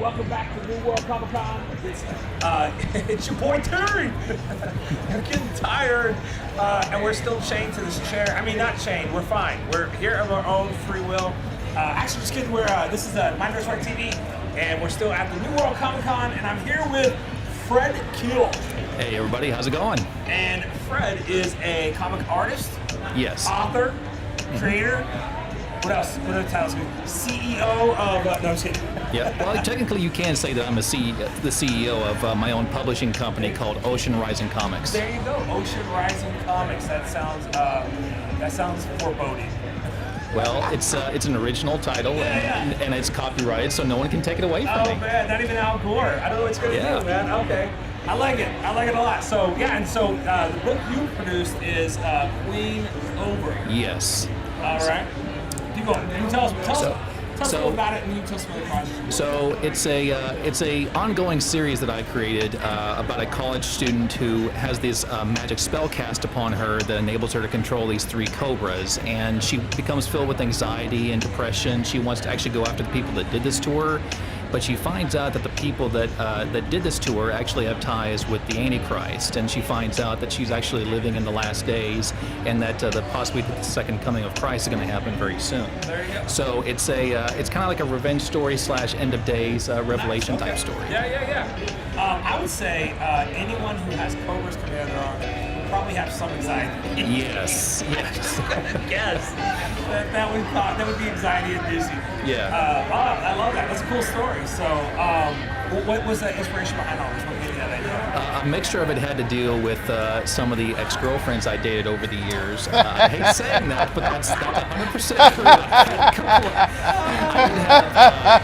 welcome back to New World Comic Con. It's your boy Terry. I'm getting tired, and we're still chained to this chair. I mean, not chained. We're fine. We're here of our own free will. Actually, just kidding. This is My Nerd's Right TV, and we're still at the New World Comic Con, and I'm here with Fred Keel. Hey everybody, how's it going? And Fred is a comic artist. Yes. Author, creator. What else? What other titles? CEO of, no, I'm just kidding. Yeah, well, technically you can say that I'm the CEO of my own publishing company called Ocean Rising Comics. There you go, Ocean Rising Comics. That sounds foreboding. Well, it's an original title, and it's copyrighted, so no one can take it away from me. Oh man, not even Al Gore. I don't know what it's going to do, man. Okay. I like it. I like it a lot. So, the book you produced is Queen Cobra. Yes. All right. Keep going. Can you tell us a little about it, and you tell us about the project. So it's a ongoing series that I created about a college student who has this magic spell cast upon her that enables her to control these 3 cobras, and she becomes filled with anxiety and depression. She wants to actually go after the people that did this to her, but she finds out that the people that did this to her actually have ties with the Antichrist, and she finds out that she's actually living in the last days, and that possibly the second coming of Christ is going to happen very soon. There you go. So it's kind of like a revenge story / end of days revelation type story. Yeah. I would say anyone who has cobras coming out of their arm will probably have some anxiety. Yes. Yes. That would be anxiety inducing. Yeah. I love that. That's a cool story. So, what was the inspiration behind all this? What gave you that idea? A mixture of it had to deal with some of the ex-girlfriends I dated over the years. I hate saying that, but that's 100% true. I did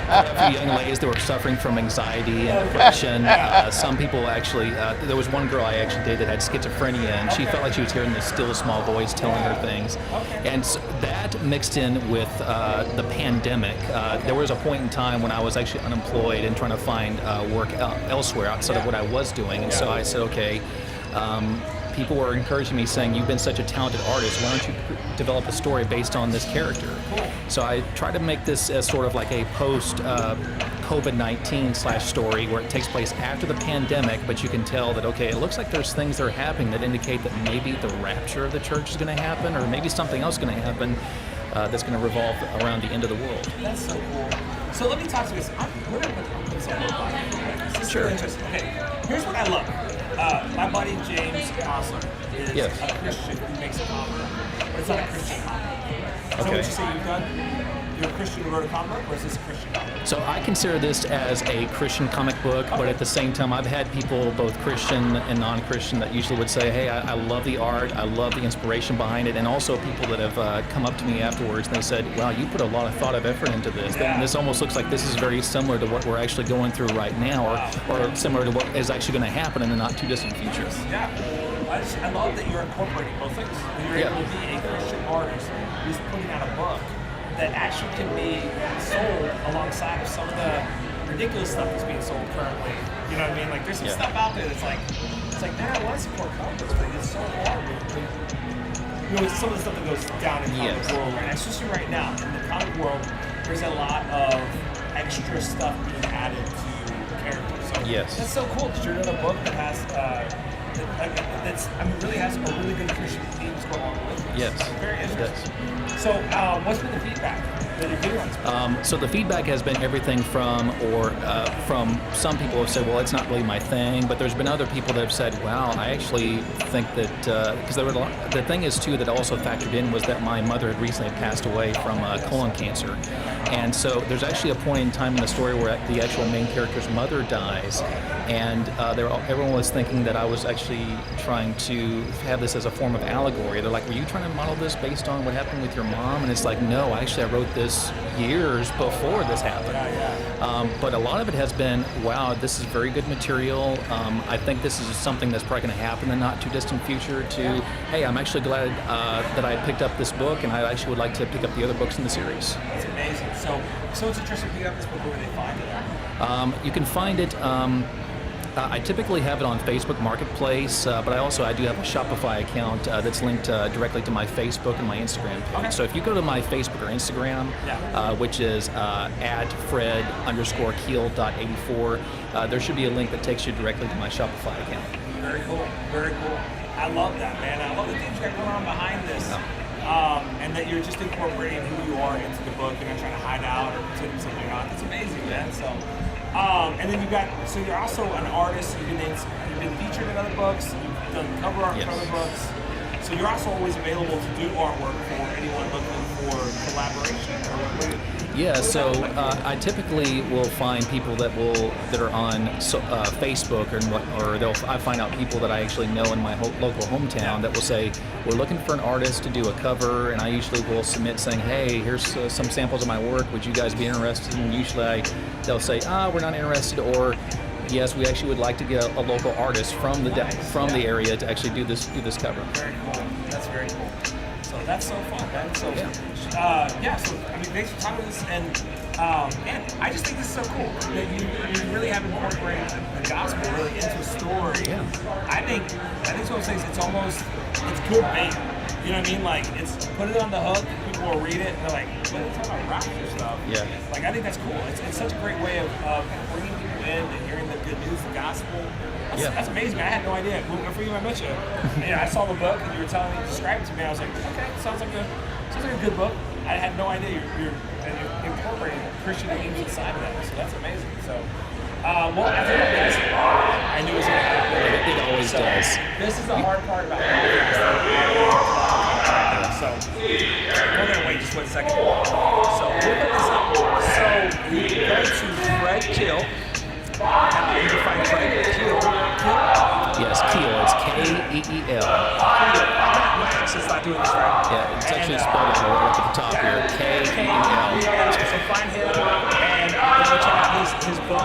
have a few young ladies that were suffering from anxiety and depression. Some people actually, there was one girl I actually dated that had schizophrenia, and she felt like she was hearing this still small voice telling her things. And so that mixed in with the pandemic. There was a point in time when I was actually unemployed and trying to find work elsewhere outside of what I was doing, and so I said, okay, people were encouraging me, saying, you've been such a talented artist, why don't you develop a story based on this character? So I tried to make this as sort of like a post COVID-19 / story where it takes place after the pandemic, but you can tell that, okay, it looks like there's things that are happening that indicate that maybe the rapture of the church is going to happen, or maybe something else is going to happen that's going to revolve around the end of the world. That's so cool. So let me talk to you. We're going to put some more on it. This is really interesting. Okay, here's what I love. My buddy James Osler is a Christian who makes a comic, but it's not a Christian comic. Is that what you say you've done? You're a Christian who wrote a comic book, or is this a Christian comic book? So I consider this as a Christian comic book, but at the same time, I've had people, both Christian and non-Christian, that usually would say, hey, I love the art, I love the inspiration behind it, and also people that have come up to me afterwards and they said, wow, you put a lot of thought of effort into this. And this almost looks like this is very similar to what we're actually going through right now, or similar to what is actually going to happen in the not too distant future. Yeah. I love that you're incorporating both things. You're able to be a Christian artist who's putting out a book that actually can be sold alongside of some of the ridiculous stuff that's being sold currently. You know what I mean? Like, there's some stuff out there that's like, man, I want to support comics, but it's so hard. You know, some of the stuff that goes down in the comic world right now, especially right now, in the comic world, there's a lot of extra stuff being added to characters. So that's so cool, because you're doing a book that has, really has a really good Christian themes going on with it. Yes. So very interesting. So, what's been the feedback that you're getting on this? So the feedback has been everything from some people have said, well, it's not really my thing, but there's been other people that have said, wow, I actually think that, because the thing is too that also factored in was that my mother had recently passed away from colon cancer, and so there's actually a point in time in the story where the actual main character's mother dies, and everyone was thinking that I was actually trying to have this as a form of allegory. They're like, were you trying to model this based on what happened with your mom? And it's like, no, actually I wrote this years before this happened. But a lot of it has been, wow, this is very good material. I think this is something that's probably going to happen in the not too distant future, to, hey, I'm actually glad that I picked up this book, and I actually would like to pick up the other books in the series. That's amazing. So it's interesting to pick up this book. Where they find it? You can find it I typically have it on Facebook Marketplace, but I do have a Shopify account that's linked directly to my Facebook and my Instagram page. Okay. So if you go to my Facebook or Instagram, which is at Fred_Keel.84, there should be a link that takes you directly to my Shopify account. Very cool. Very cool. I love that, man. I love the things you got going on behind this. And that you're just incorporating who you are into the book. You're not trying to hide out or pretend something you're not. It's amazing, man. So, and then so you're also an artist. You've been featured in other books. You've done cover art for other books. So you're also always available to do artwork for anyone looking for collaboration. Yeah, so I typically will find people that are on Facebook I find out people that I actually know in my local hometown that will say, we're looking for an artist to do a cover, and I usually will submit saying, hey, here's some samples of my work, would you guys be interested? And usually they'll say, we're not interested, or yes, we actually would like to get a local artist from the area to actually do this cover. Very cool. That's very cool. So that's so fun, man. So so thanks for talking with us, and I just think this is so cool that you really have incorporated the gospel really into a story. Yeah. I think what I'm saying is it's good bait. You know what I mean? Like, it's put it on the hook, people will read it, and they're like, what are you talking about rapture stuff? Yeah. Like, I think that's cool. It's such a great way of bringing people in and hearing the good news, the gospel. That's amazing, man. I had no idea. Before I met you, I saw the book, and you were telling me, describe it to me. I was like, okay, sounds like a good book. I had no idea you're incorporating Christian themes inside of that. So that's amazing. So, I think guys, I knew it was going to happen. It always does. This is the hard part about so we're going to wait just 1 second. So we'll put this up. So you go to Fred Keel. You can find Fred Keel. Yes, Keel. It's K-E-E-L. It's just not doing this right. Yeah, it's actually spelled out up at the top here. K-E-E-L. So find him and go check out his book.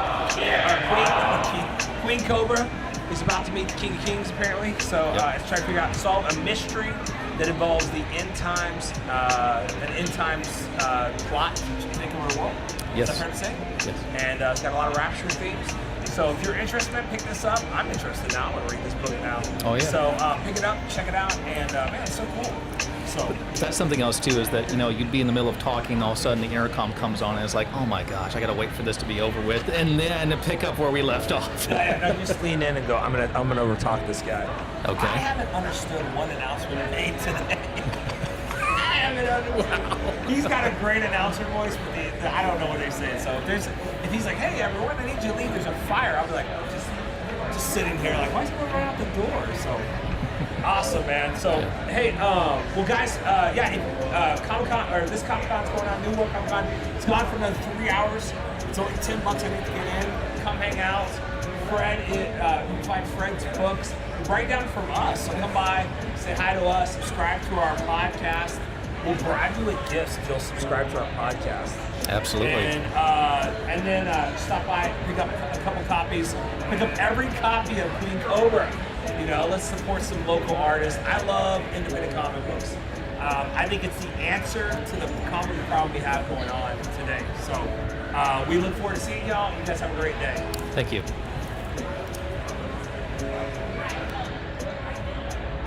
Queen Cobra is about to meet the King of Kings, apparently. So it's trying to figure out, solve a mystery that involves the end times plot to take over the world. Yes. Is that fair to say? Yes. And it's got a lot of rapture themes. So if you're interested, man, pick this up. I'm interested now. I'm going to read this book now. Oh, yeah. So pick it up, check it out, and man, it's so cool. So that's something else too, is that you'd be in the middle of talking, and all of a sudden the intercom comes on, and it's like, oh my gosh, I got to wait for this to be over with, and then pick up where we left off. I just lean in and go, I'm gonna overtalk this guy. Okay. I haven't understood one announcement made today. He's got a great announcer voice, but I don't know what they're saying. So if he's like, hey everyone, I need you to leave, there's a fire, I'll be like, just sitting here like, why is he going right out the door? So awesome, man. So hey, well guys, Comic-Con, or this Comic-Con's going on, New York Comic-Con. It's gone for another 3 hours. It's only $10 I need to get in. Come hang out. Fred, you can find Fred's books right down from us. So come by, say hi to us, subscribe to our podcast. We'll bribe you with gifts if you'll subscribe to our podcast. Absolutely. And then stop by, pick up a couple copies, pick up every copy of Queen Cobra. Let's support some local artists. I love independent comic books. I think it's the answer to the comic problem we have going on today. So we look forward to seeing y'all. You guys have a great day. Thank you.